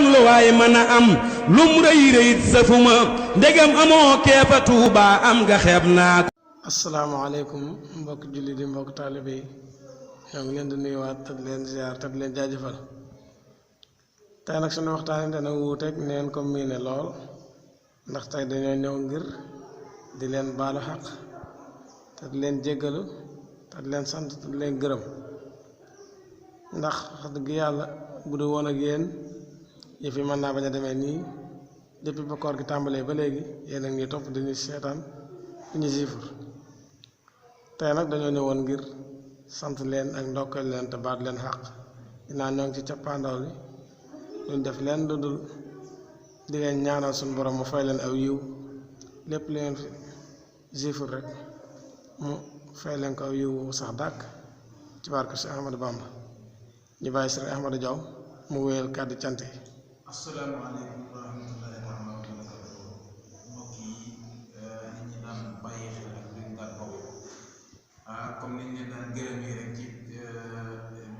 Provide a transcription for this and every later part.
kon lu waay mën a am lum rëy rëyit safuma ndegam amoo keefa Tuuba am nga xeeb naa ko. asalaamaaleykum mbokk julli di mbokk taalibe yi ñoo ngi leen di nuyuwaat te di leen ziar te di leen jaajëfal. tey nag suñu waxtaan dana wuuteeg neen ko miine lool ndax tey dañoo ñëw ngir di leen baalu xaq te di leen jéggalu te di leen sant te di leen gërëm ndax wax dëgg yàlla bu du woon ak yéen yëf yi mën naa bañ a demee nii depuis ba koor gi tàmbalee ba léegi yéen a ngi topp dañuy seetaan ñu siifur. tey nag dañoo ñëwoon ngir sant leen ak ndokkal leen te baat leen xaq dinaa ñoo ngi ci cappaandaw li duñ def leen lu dul di leen ñaanal suñu borom mu fay leen aw yiw lépp li ngeen fi siifur rek mu fay leen ko aw yiw sax dàkk ci barke Cheikh Ahmadou Bamba. ñu bàyyi Sëriñ Ahmadou Diaw mu wéyal kàddu cant yi. asalaamaaleykum wa rahmatullahi taala wa barakatuh mbokk yi ñi daan bàyyi xel ak duñ daan bokk comme niñ leen daan gërëm yi rek ci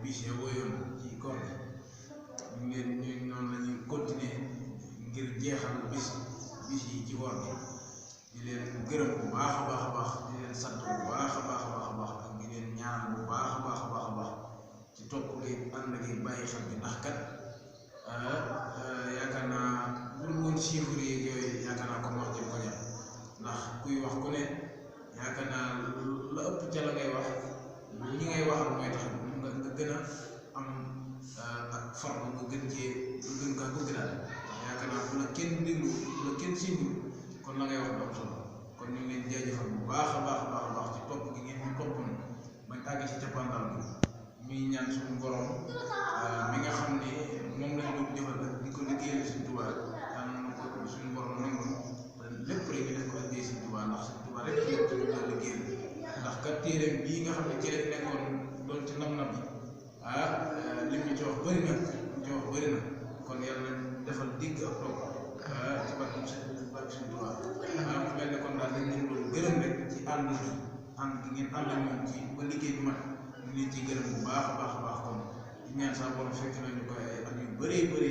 bis ya woyoon ci koor gi ñu noonu la ñuy continuer ngir jeexal bis yi ci koor gi di leen gërëm bu baax a baax a baax di leen sant bu baax a baax a baax a baax ak di leen ñaan bu baax a baax a baax a baax ci topp gi ànd gi bàyyi xel bi ndax kat yaakaar naa bul woon chiffre yi yooyu yaakaar naa comme wax jëm ko ñam ndax kuy wax ku ne yaakaar naa la ëpp ca la ngay wax ñi ngay waxal mooy tax nga gën a am ak farlu nga gën cee gën kaa bëgg daal yaakaar naa bu la kenn déglu bu la kenn chiffre kon la ngay wax du am solo kon ñu ngi leen jaajëfal bu baax a baax a baax a baax ci topp gi ngeen ñu toppoon bañ àgg ci cappaandaw bi ñuy ñaan suñu borom mi nga xam ne moom lañ doon jëfal di ko liggéeyal suñu Tuubaa yàlla na ko suñu borom nangu lépp rek ñu def ko addee suñu Tuubaa ndax suñu Tuubaa rek lépp ci doon liggéeyal ndax kat téeréem bii nga xam ne ci rek nekkoon doon ci nam-nam yi lim ñu ci wax bëri na kon yàlla nañ defal digg ak toog ci barke suñu Tuubaa mu mel ne kon daal dañ leen doon gërëm rek ci ànd gi ngeen ànd ak ñoom ci ba liggéey bi mat ñu leen ciy gërëm bu baax a baax a baax kon di ñaan saa borom fekk nañu ko ay at yu bëree bëri